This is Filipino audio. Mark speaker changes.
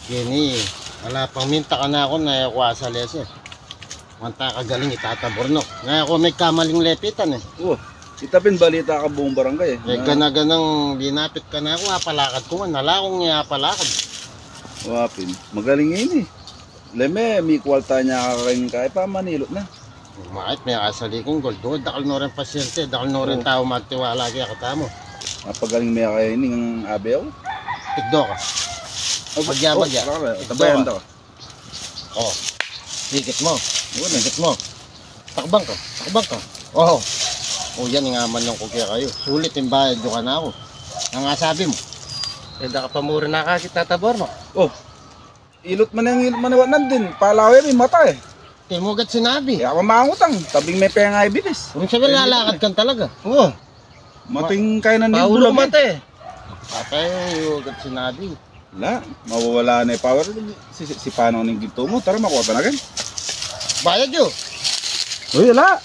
Speaker 1: Gini, wala pang minta ka na ako na kuha sa lese. Manta ka galing itatabor no. Ngayon ako may kamaling lepitan eh.
Speaker 2: Oh, itapin balita ka buong barangay eh.
Speaker 1: Ganaganang dinapit ka na ako, apalakad ko man. Nala akong apalakad.
Speaker 2: Wapin, magaling yun eh. Leme, may kwalta niya kakain ka, pa manilot na.
Speaker 1: Makit, may kasali kong gold. Doon, dakal no rin pasyente, dakal no rin tao magtiwala kaya katamo.
Speaker 2: Napagaling may kakain ng abew.
Speaker 1: Tikdo ka. Bagya.
Speaker 2: Tabayan daw.
Speaker 1: Oh, sikit mo. Sikit mo. Takbang ka. Oh, yan nga man yung kukya kayo. Sulit yung bayad yung ka na ako. Ang nga sabi mo. Hindi ka pa mura na kakit tatabor mo.
Speaker 2: Oh, ilot man yung ilot maniwanan din. Palawi may mata eh.
Speaker 1: Timugat sinabi.
Speaker 2: Kaya mamangutang, tabing may penga ibilis.
Speaker 1: Kung sabi lalakad kan talaga. Oo.
Speaker 2: Mating kayo na
Speaker 1: Paulo
Speaker 2: nibulag
Speaker 1: mata eh. Patay, ugat sinabi.
Speaker 2: Wala, mawawala na yung power. Si Panong ng ginto mo, tara makuha pa na gan.
Speaker 1: Bayad yun.
Speaker 2: Uy, wala.